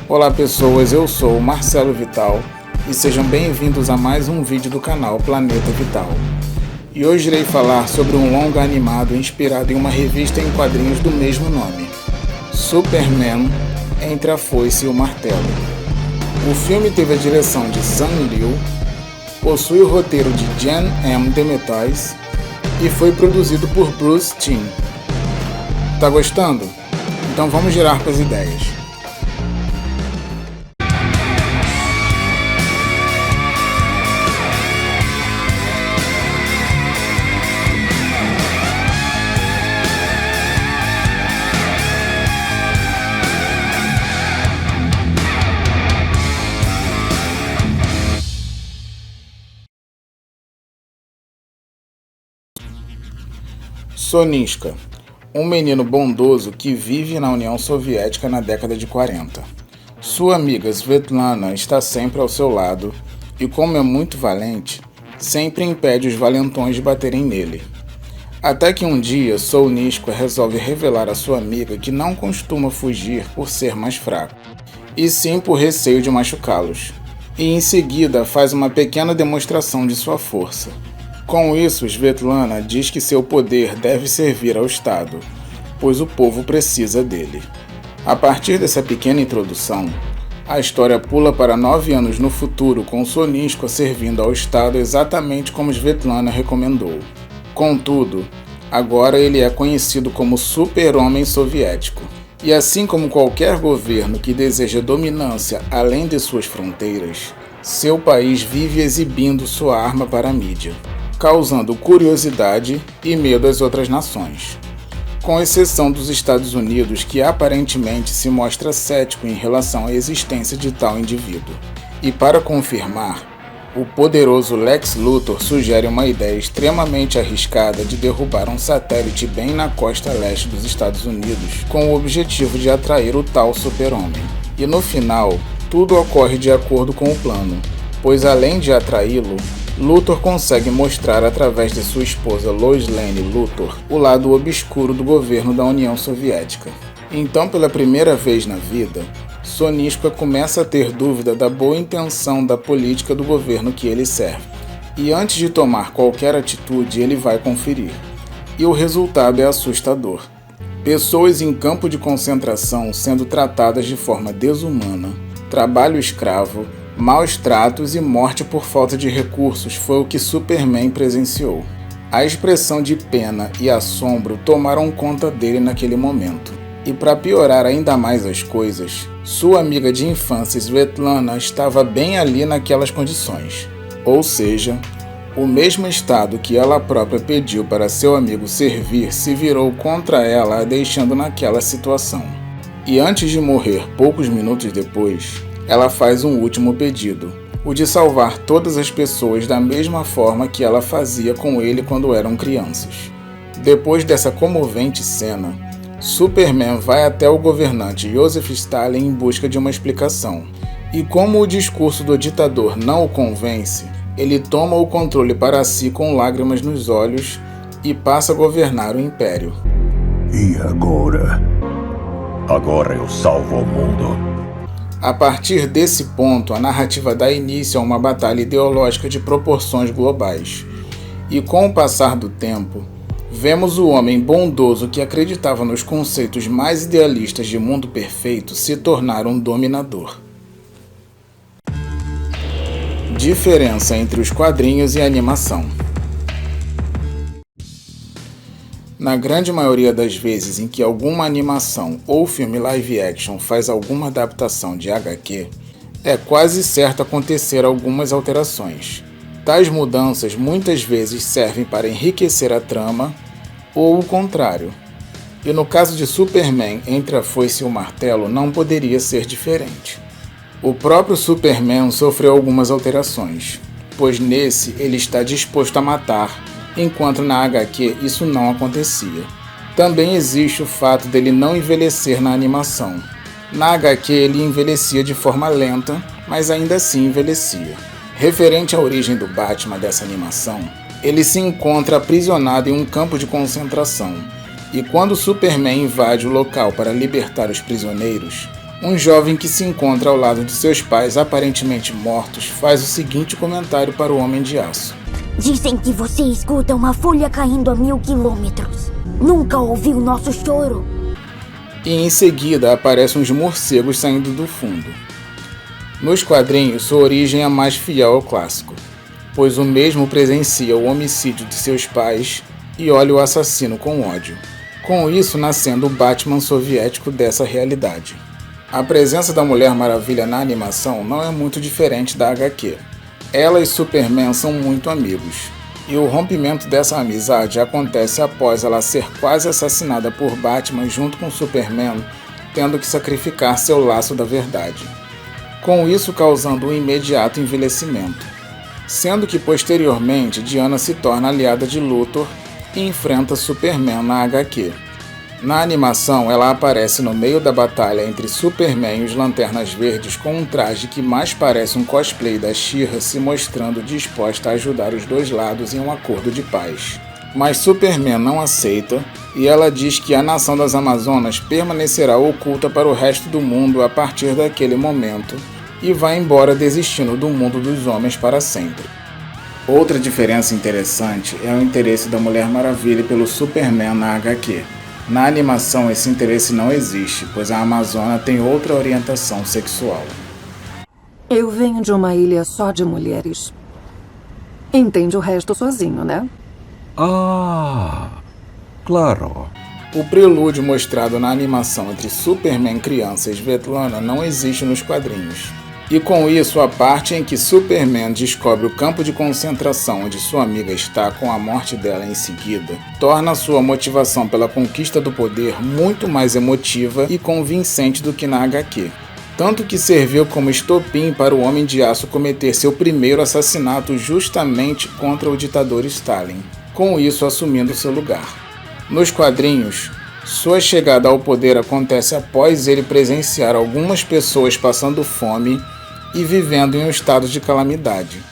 Olá pessoas, eu sou o Marcelo Vital e sejam bem-vindos a mais um vídeo do canal Planeta Vital. E hoje irei falar sobre um longa animado inspirado em uma revista em quadrinhos do mesmo nome, Superman, Entre a Foice e o Martelo. O filme teve a direção de Sam Liu, possui o roteiro de Jan M. DeMatteis e foi produzido por Bruce Timm. Tá gostando? Então vamos girar com as ideias. Sonishka, um menino bondoso que vive na União Soviética na década de 40. Sua amiga Svetlana está sempre ao seu lado e, como é muito valente, sempre impede os valentões de baterem nele. Até que um dia, Sonishka resolve revelar à sua amiga que não costuma fugir por ser mais fraco, e sim por receio de machucá-los. E em seguida faz uma pequena demonstração de sua força. Com isso, Svetlana diz que seu poder deve servir ao Estado, pois o povo precisa dele. A partir dessa pequena introdução, a história pula para 9 anos no futuro, com Sonishka servindo ao Estado exatamente como Svetlana recomendou. Contudo, agora ele é conhecido como Super-Homem Soviético. E assim como qualquer governo que deseja dominância além de suas fronteiras, seu país vive exibindo sua arma para a mídia, causando curiosidade e medo às outras nações, com exceção dos Estados Unidos, que aparentemente se mostra cético em relação à existência de tal indivíduo. E para confirmar, o poderoso Lex Luthor sugere uma ideia extremamente arriscada de derrubar um satélite bem na costa leste dos Estados Unidos, com o objetivo de atrair o tal super-homem. E no final, tudo ocorre de acordo com o plano, pois além de atraí-lo, Luthor consegue mostrar através de sua esposa Lois Lane Luthor o lado obscuro do governo da União Soviética. Então, pela primeira vez na vida, Sonishka começa a ter dúvida da boa intenção da política do governo que ele serve. E antes de tomar qualquer atitude, ele vai conferir. E o resultado é assustador. Pessoas em campo de concentração sendo tratadas de forma desumana, trabalho escravo, maus tratos e morte por falta de recursos foi o que Superman presenciou. A expressão de pena e assombro tomaram conta dele naquele momento. E para piorar ainda mais as coisas, sua amiga de infância Svetlana estava bem ali naquelas condições. Ou seja, o mesmo estado que ela própria pediu para seu amigo servir se virou contra ela, a deixando naquela situação. E antes de morrer poucos minutos depois, ela faz um último pedido, o de salvar todas as pessoas da mesma forma que ela fazia com ele quando eram crianças. Depois dessa comovente cena, Superman vai até o governante Joseph Stalin em busca de uma explicação. E como o discurso do ditador não o convence, ele toma o controle para si com lágrimas nos olhos e passa a governar o Império. E agora? Agora eu salvo o mundo. A partir desse ponto, a narrativa dá início a uma batalha ideológica de proporções globais. E com o passar do tempo, vemos o homem bondoso que acreditava nos conceitos mais idealistas de mundo perfeito se tornar um dominador. Diferença entre os quadrinhos e a animação. Na grande maioria das vezes em que alguma animação ou filme live action faz alguma adaptação de HQ, é quase certo acontecer algumas alterações. Tais mudanças muitas vezes servem para enriquecer a trama ou o contrário. E no caso de Superman, Entre a Foice e o Martelo, não poderia ser diferente. O próprio Superman sofreu algumas alterações, pois nesse ele está disposto a matar, enquanto na HQ isso não acontecia. Também existe o fato dele não envelhecer na animação. Na HQ ele envelhecia de forma lenta, mas ainda assim envelhecia. Referente à origem do Batman dessa animação, ele se encontra aprisionado em um campo de concentração, e quando Superman invade o local para libertar os prisioneiros, Um jovem que se encontra ao lado de seus pais aparentemente mortos faz o seguinte comentário para o Homem de Aço. Dizem que você escuta uma folha caindo a 1000 quilômetros. Nunca ouviu nosso choro? E em seguida aparecem uns morcegos saindo do fundo. Nos quadrinhos, sua origem é mais fiel ao clássico, pois o mesmo presencia o homicídio de seus pais e olha o assassino com ódio. Com isso nascendo o Batman soviético dessa realidade. A presença da Mulher Maravilha na animação não é muito diferente da HQ. Ela e Superman são muito amigos, e o rompimento dessa amizade acontece após ela ser quase assassinada por Batman junto com Superman, tendo que sacrificar seu laço da verdade, com isso causando um imediato envelhecimento, sendo que posteriormente Diana se torna aliada de Luthor e enfrenta Superman na HQ. Na animação, ela aparece no meio da batalha entre Superman e os Lanternas Verdes com um traje que mais parece um cosplay da She-Ra, se mostrando disposta a ajudar os dois lados em um acordo de paz. Mas Superman não aceita e ela diz que a nação das Amazonas permanecerá oculta para o resto do mundo a partir daquele momento e vai embora desistindo do mundo dos homens para sempre. Outra diferença interessante é o interesse da Mulher Maravilha pelo Superman na HQ. Na animação, esse interesse não existe, pois a Amazona tem outra orientação sexual. Eu venho de uma ilha só de mulheres. Entende o resto sozinho, né? Ah, claro. O prelúdio mostrado na animação entre Superman criança e Svetlana não existe nos quadrinhos. E com isso, a parte em que Superman descobre o campo de concentração onde sua amiga está com a morte dela em seguida, torna sua motivação pela conquista do poder muito mais emotiva e convincente do que na HQ. Tanto que serviu como estopim para o Homem de Aço cometer seu primeiro assassinato justamente contra o ditador Stalin, com isso assumindo seu lugar. Nos quadrinhos, sua chegada ao poder acontece após ele presenciar algumas pessoas passando fome e vivendo em um estado de calamidade.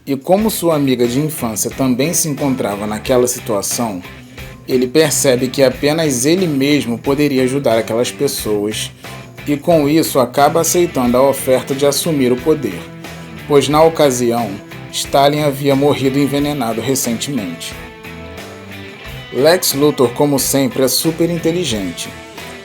E como sua amiga de infância também se encontrava naquela situação, ele percebe que apenas ele mesmo poderia ajudar aquelas pessoas e com isso acaba aceitando a oferta de assumir o poder, pois na ocasião, Stalin havia morrido envenenado recentemente. Lex Luthor, como sempre, é super inteligente,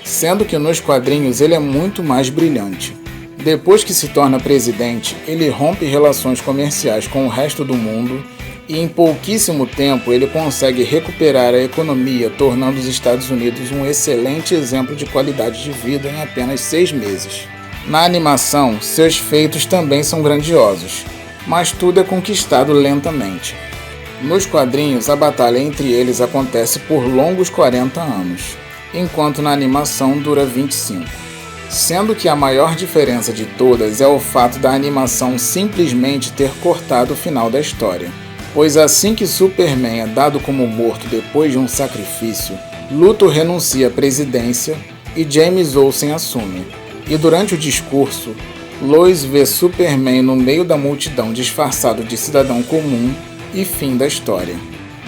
sendo que nos quadrinhos ele é muito mais brilhante. Depois que se torna presidente, ele rompe relações comerciais com o resto do mundo e em pouquíssimo tempo ele consegue recuperar a economia, tornando os Estados Unidos um excelente exemplo de qualidade de vida em apenas 6 meses. Na animação, seus feitos também são grandiosos, mas tudo é conquistado lentamente. Nos quadrinhos, a batalha entre eles acontece por longos 40 anos, enquanto na animação dura 25. Sendo que a maior diferença de todas é o fato da animação simplesmente ter cortado o final da história, pois assim que Superman é dado como morto depois de um sacrifício, Luthor renuncia à presidência e James Olsen assume, e durante o discurso, Lois vê Superman no meio da multidão disfarçado de cidadão comum e fim da história.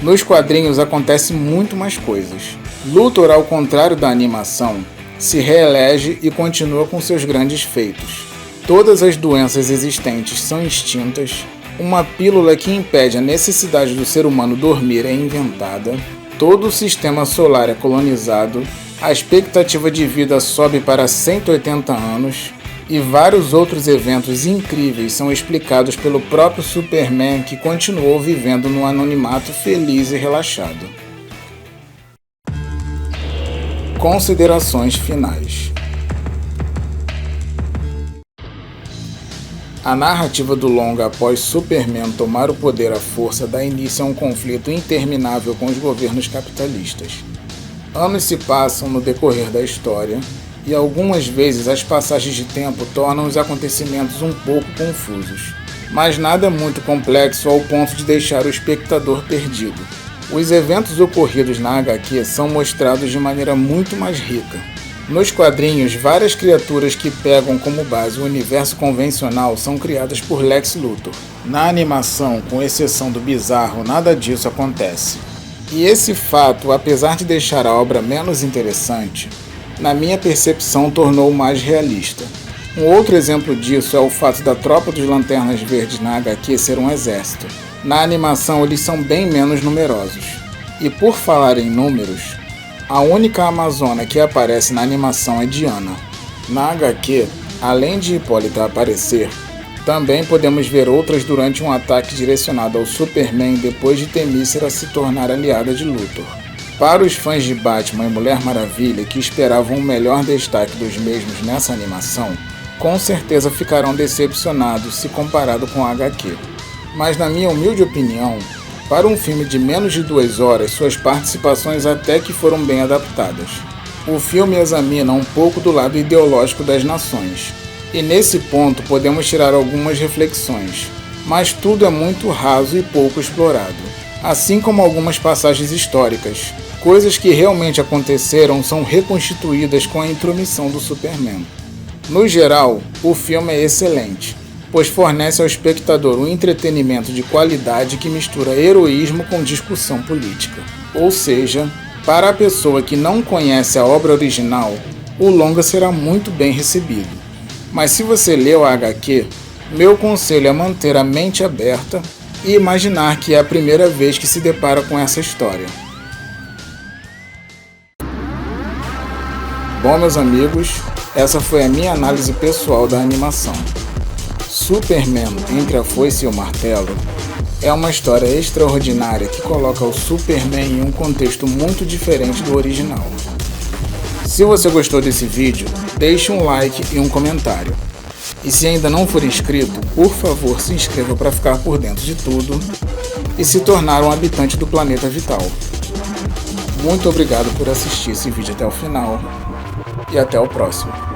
Nos quadrinhos acontece muito mais coisas. Luthor, ao contrário da animação, se reelege e continua com seus grandes feitos. Todas as doenças existentes são extintas, uma pílula que impede a necessidade do ser humano dormir é inventada, todo o sistema solar é colonizado, a expectativa de vida sobe para 180 anos e vários outros eventos incríveis são explicados pelo próprio Superman, que continuou vivendo no anonimato feliz e relaxado. Considerações finais. A narrativa do longa após Superman tomar o poder à força dá início a um conflito interminável com os governos capitalistas. Anos se passam no decorrer da história e algumas vezes as passagens de tempo tornam os acontecimentos um pouco confusos, mas nada é muito complexo ao ponto de deixar o espectador perdido. Os eventos ocorridos na HQ são mostrados de maneira muito mais rica. Nos quadrinhos, várias criaturas que pegam como base o universo convencional são criadas por Lex Luthor. Na animação, com exceção do Bizarro, nada disso acontece. E esse fato, apesar de deixar a obra menos interessante, na minha percepção, tornou mais realista. Um outro exemplo disso é o fato da tropa dos Lanternas Verdes na HQ ser um exército. Na animação eles são bem menos numerosos. E por falar em números, a única Amazona que aparece na animação é Diana. Na HQ, além de Hipólita aparecer, também podemos ver outras durante um ataque direcionado ao Superman depois de Themyscira se tornar aliada de Luthor. Para os fãs de Batman e Mulher Maravilha que esperavam um melhor destaque dos mesmos nessa animação, com certeza ficarão decepcionados se comparado com a HQ. Mas na minha humilde opinião, para um filme de menos de 2 horas, suas participações até que foram bem adaptadas. O filme examina um pouco do lado ideológico das nações, e nesse ponto podemos tirar algumas reflexões, mas tudo é muito raso e pouco explorado, assim como algumas passagens históricas. Coisas que realmente aconteceram são reconstituídas com a intromissão do Superman. No geral, o filme é excelente, pois fornece ao espectador um entretenimento de qualidade que mistura heroísmo com discussão política. Ou seja, para a pessoa que não conhece a obra original, o longa será muito bem recebido. Mas se você leu a HQ, meu conselho é manter a mente aberta e imaginar que é a primeira vez que se depara com essa história. Bom, meus amigos, essa foi a minha análise pessoal da animação. Superman entre a foice e o martelo é uma história extraordinária que coloca o Superman em um contexto muito diferente do original. Se você gostou desse vídeo, deixe um like e um comentário. E se ainda não for inscrito, por favor se inscreva para ficar por dentro de tudo e se tornar um habitante do planeta Vital. Muito obrigado por assistir esse vídeo até o final e até o próximo.